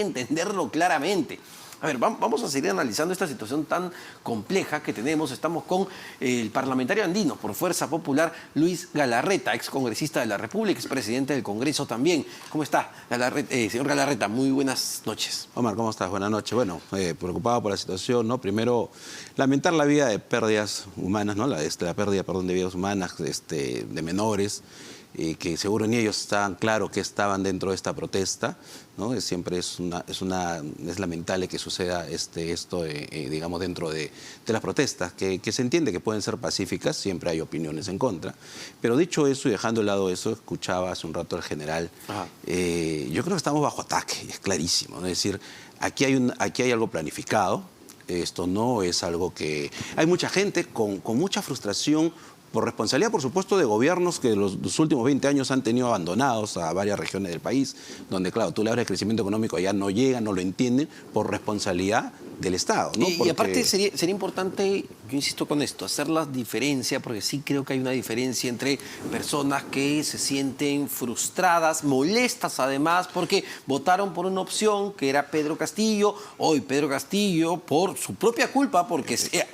que entenderlo claramente. A ver, vamos a seguir analizando esta situación tan compleja que tenemos. Estamos con el parlamentario andino por Fuerza Popular, Luis Galarreta, excongresista de la República, expresidente del Congreso también. ¿Cómo está, señor Galarreta? Muy buenas noches. Omar, ¿cómo estás? Buenas noches. Bueno, preocupado por la situación, ¿no? Primero, lamentar la vida de pérdidas humanas, ¿no? La pérdida, perdón, de vidas humanas, de menores, que seguro ni ellos estaban claros que estaban dentro de esta protesta, ¿no? Siempre es lamentable que suceda esto, digamos, dentro de las protestas, que se entiende que pueden ser pacíficas, siempre hay opiniones en contra. Pero dicho eso y dejando de lado eso, escuchaba hace un rato al general, yo creo que estamos bajo ataque, es clarísimo, ¿no? Es decir, aquí hay algo planificado, esto no es algo que... Hay mucha gente con mucha frustración, por responsabilidad, por supuesto, de gobiernos que los últimos 20 años han tenido abandonados a varias regiones del país, donde, claro, tú le hablas de crecimiento económico, allá no llegan, no lo entienden, por responsabilidad del Estado, ¿no? Y aparte sería importante, yo insisto con esto, hacer la diferencia, porque sí creo que hay una diferencia entre personas que se sienten frustradas, molestas además, porque votaron por una opción que era Pedro Castillo. Hoy Pedro Castillo, por su propia culpa, porque se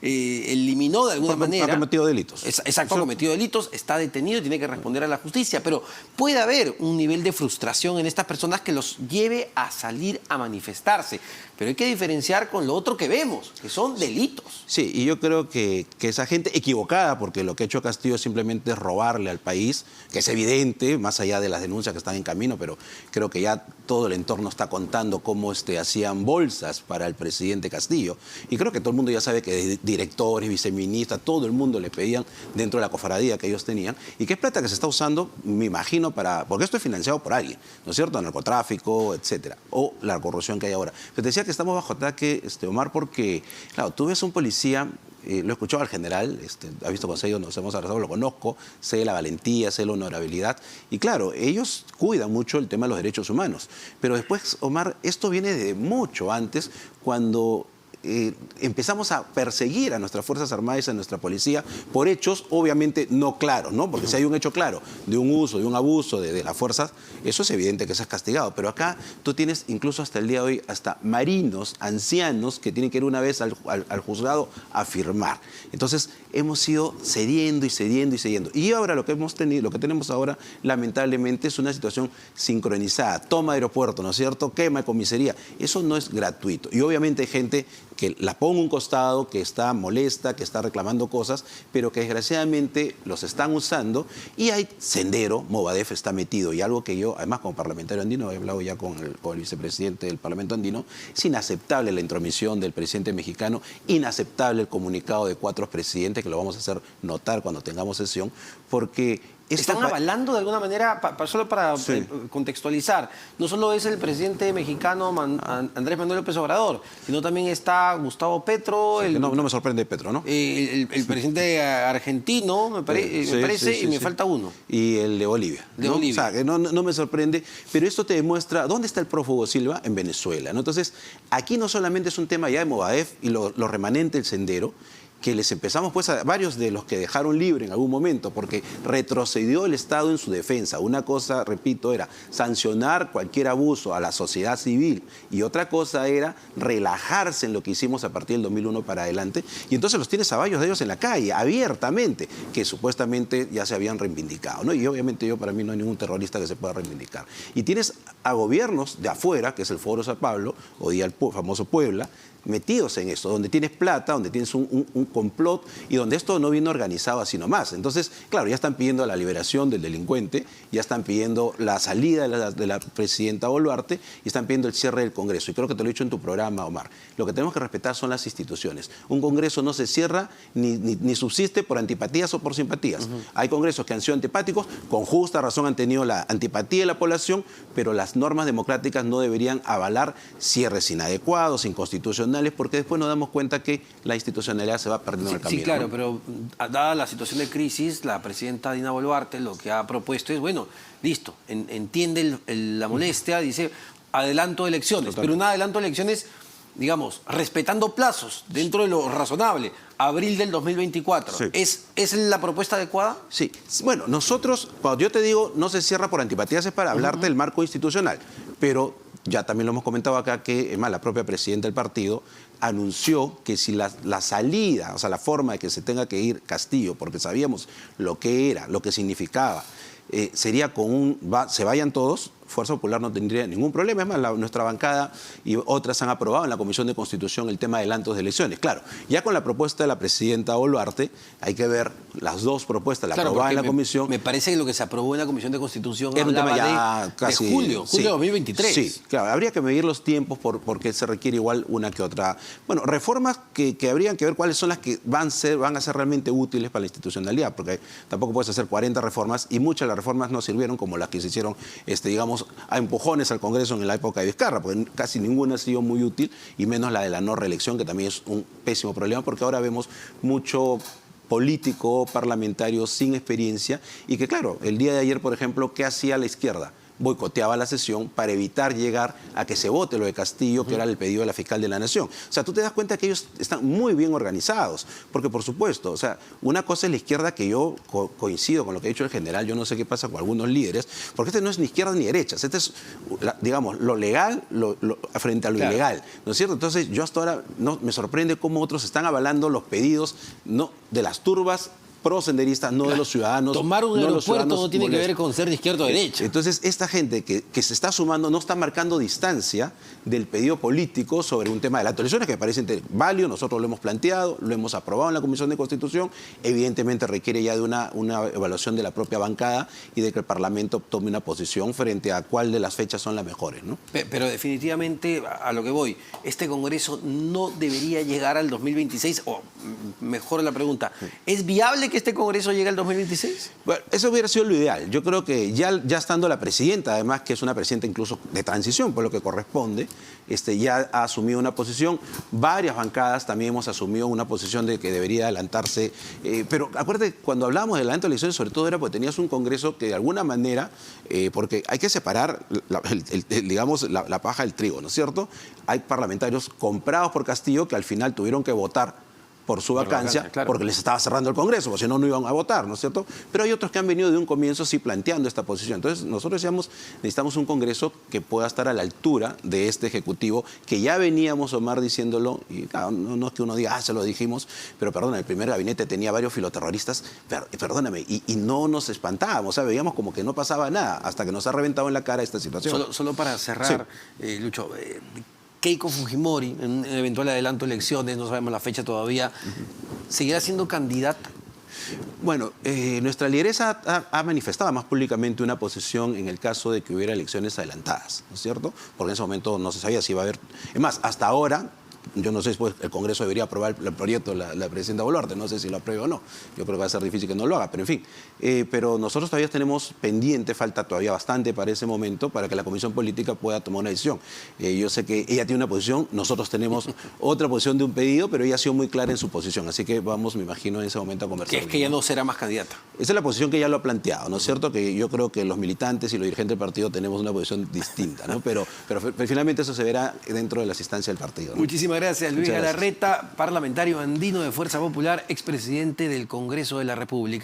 eliminó de alguna manera. Ha cometido delitos. Exacto, ha cometido delitos, está detenido y tiene que responder a la justicia. Pero puede haber un nivel de frustración en estas personas que los lleve a salir a manifestarse. Pero hay que diferenciar con lo otro que vemos, que son delitos. Sí, y yo creo que esa gente equivocada, porque lo que ha hecho Castillo simplemente es robarle al país, que es evidente, más allá de las denuncias que están en camino, pero creo que ya todo el entorno está contando cómo hacían bolsas para el presidente Castillo. Y creo que todo el mundo ya sabe que directores, viceministras, todo el mundo le pedían dentro de la cofradía que ellos tenían, y que es plata que se está usando, me imagino, porque esto es financiado por alguien, ¿no es cierto? Narcotráfico, etcétera, o la corrupción que hay ahora. Pero te decía que estamos bajo ataque, Omar, porque, claro, tú ves un policía, lo he escuchado al general, ha visto con ellos, nos hemos abrazado, lo conozco, sé la valentía, sé la honorabilidad, y claro, ellos cuidan mucho el tema de los derechos humanos. Pero después, Omar, esto viene de mucho antes, cuando empezamos a perseguir a nuestras Fuerzas Armadas y a nuestra policía por hechos obviamente no claros, ¿no? Porque si hay un hecho claro de un uso, de un abuso de las fuerzas, eso es evidente que eso es castigado. Pero acá tú tienes incluso hasta el día de hoy hasta marinos, ancianos, que tienen que ir una vez al juzgado a firmar. Entonces hemos ido cediendo y cediendo y cediendo. Y ahora lo que tenemos ahora, lamentablemente, es una situación sincronizada. Toma de aeropuerto, ¿no es cierto? Quema de comisaría. Eso no es gratuito. Y obviamente hay gente que la pongo a un costado, que está molesta, que está reclamando cosas, pero que desgraciadamente los están usando, y hay Sendero, Movadef está metido, y algo que yo, además como parlamentario andino, he hablado ya con el vicepresidente del Parlamento andino, es inaceptable la intromisión del presidente mexicano, inaceptable el comunicado de 4 presidentes, que lo vamos a hacer notar cuando tengamos sesión, porque... Están avalando de alguna manera, solo para contextualizar, no solo es el presidente mexicano Andrés Manuel López Obrador, sino también está Gustavo Petro. Sí, no me sorprende Petro, ¿no? El presidente argentino, me parece, y me falta uno. Y el de Bolivia. De Bolivia. O sea, que no me sorprende, pero esto te demuestra dónde está el prófugo Silva en Venezuela, ¿no? Entonces, aquí no solamente es un tema ya de Movadef y lo remanente del Sendero, que les empezamos pues a varios de los que dejaron libre en algún momento, porque retrocedió el Estado en su defensa. Una cosa, repito, era sancionar cualquier abuso a la sociedad civil, y otra cosa era relajarse en lo que hicimos a partir del 2001 para adelante, y entonces los tienes a varios de ellos en la calle, abiertamente, que supuestamente ya se habían reivindicado, ¿no? Y obviamente para mí no hay ningún terrorista que se pueda reivindicar. Y tienes a gobiernos de afuera, que es el Foro Sao Paulo, o día el famoso Puebla, metidos en esto, donde tienes plata, donde tienes un complot, y donde esto no viene organizado así nomás. Entonces, claro, ya están pidiendo la liberación del delincuente, ya están pidiendo la salida de la presidenta Boluarte, y están pidiendo el cierre del Congreso. Y creo que te lo he dicho en tu programa, Omar. Lo que tenemos que respetar son las instituciones. Un Congreso no se cierra ni subsiste por antipatías o por simpatías. Hay congresos que han sido antipáticos, con justa razón han tenido la antipatía de la población, pero las normas democráticas no deberían avalar cierres inadecuados, inconstitucionales, porque después nos damos cuenta que la institucionalidad se va perdiendo en el camino. Sí, claro, ¿no? pero dada la situación de crisis, la presidenta Dina Boluarte lo que ha propuesto es, bueno, listo, entiende la molestia, dice adelanto de elecciones, Total. pero un adelanto de elecciones, digamos, respetando plazos dentro de lo razonable, abril del 2024. Sí. ¿Es la propuesta adecuada? Sí. Bueno, nosotros, cuando yo te digo no se cierra por antipatías, es para hablarte del marco institucional. pero ya también lo hemos comentado acá que, es más, la propia presidenta del partido anunció que si la salida, o sea, la forma de que se tenga que ir Castillo, porque sabíamos lo que era, lo que significaba, sería con se vayan todos, Fuerza Popular no tendría ningún problema. Es más, nuestra bancada y otras han aprobado en la Comisión de Constitución el tema de adelantos de elecciones. Claro, ya con la propuesta de la presidenta Boluarte, hay que ver las dos propuestas, la aprobada en la comisión. Me parece que lo que se aprobó en la Comisión de Constitución era un tema ya de julio de 2023. Sí, claro, habría que medir los tiempos porque se requiere igual una que otra. Bueno, reformas que habrían que ver cuáles son las que van a ser realmente útiles para la institucionalidad, porque tampoco puedes hacer 40 reformas y muchas de las reformas no sirvieron como las que se hicieron, digamos, a empujones al Congreso en la época de Vizcarra, porque casi ninguna ha sido muy útil, y menos la de la no reelección, que también es un pésimo problema, porque ahora vemos mucho político parlamentario sin experiencia y que, claro, el día de ayer, por ejemplo, ¿qué hacía la izquierda? Boicoteaba la sesión para evitar llegar a que se vote lo de Castillo, que era el pedido de la fiscal de la Nación. O sea, tú te das cuenta que ellos están muy bien organizados, porque por supuesto, o sea, una cosa es la izquierda, que yo coincido con lo que ha dicho el general, yo no sé qué pasa con algunos líderes, porque este no es ni izquierda ni derecha, este es, digamos, lo legal frente a lo ilegal, ¿no es cierto? Entonces, yo hasta ahora me sorprende cómo otros están avalando los pedidos de las turbas pro-senderistas, no de los ciudadanos. Tomar un aeropuerto no tiene que ver con ser de izquierda o derecha. Entonces, esta gente que se está sumando no está marcando distancia del pedido político sobre un tema de las elecciones que me parece válido, nosotros lo hemos planteado, lo hemos aprobado en la Comisión de Constitución, evidentemente requiere ya de una evaluación de la propia bancada y de que el Parlamento tome una posición frente a cuál de las fechas son las mejores, ¿no? Pero definitivamente, a lo que voy, este Congreso no debería llegar al 2026, o mejor la pregunta, ¿es viable que este Congreso llegue al 2026? Bueno, eso hubiera sido lo ideal. Yo creo que ya estando la presidenta, además que es una presidenta incluso de transición, por lo que corresponde, ya ha asumido una posición. Varias bancadas también hemos asumido una posición de que debería adelantarse. Pero acuérdate, cuando hablábamos del adelanto de elecciones, sobre todo era porque tenías un Congreso que de alguna manera, porque hay que separar, digamos, la paja del trigo, ¿no es cierto? Hay parlamentarios comprados por Castillo que al final tuvieron que votar por su vacancia, claro, porque les estaba cerrando el Congreso, porque si no, no iban a votar, ¿no es cierto? Pero hay otros que han venido de un comienzo sí planteando esta posición. Entonces, nosotros decíamos, necesitamos un Congreso que pueda estar a la altura de este Ejecutivo, que ya veníamos, Omar, diciéndolo, y claro, no es que uno diga, se lo dijimos, pero perdona, el primer gabinete tenía varios filoterroristas, perdóname, y no nos espantábamos, o sea, veíamos como que no pasaba nada, hasta que nos ha reventado en la cara esta situación. Solo para cerrar, sí. Lucho, Keiko Fujimori, en un eventual adelanto de elecciones, no sabemos la fecha todavía, ¿seguirá siendo candidata? Bueno, nuestra lideresa ha manifestado más públicamente una posición en el caso de que hubiera elecciones adelantadas, ¿no es cierto? Porque en ese momento no se sabía si iba a haber... Es más, hasta ahora, yo no sé si el Congreso debería aprobar el proyecto de la presidenta Boluarte, no sé si lo apruebe o no. Yo creo que va a ser difícil que no lo haga, pero en fin. Pero nosotros todavía tenemos pendiente, falta todavía bastante para ese momento, para que la Comisión Política pueda tomar una decisión. Yo sé que ella tiene una posición, nosotros tenemos otra posición de un pedido, pero ella ha sido muy clara en su posición. Así que vamos, me imagino, en ese momento a conversar. Que es que ella no será más candidata. Esa es la posición que ella lo ha planteado, ¿no es cierto? Que yo creo que los militantes y los dirigentes del partido tenemos una posición distinta, ¿no? Pero finalmente eso se verá dentro de las instancias del partido, ¿no? Muchísimas gracias, Luis Galarreta, parlamentario andino de Fuerza Popular, expresidente del Congreso de la República.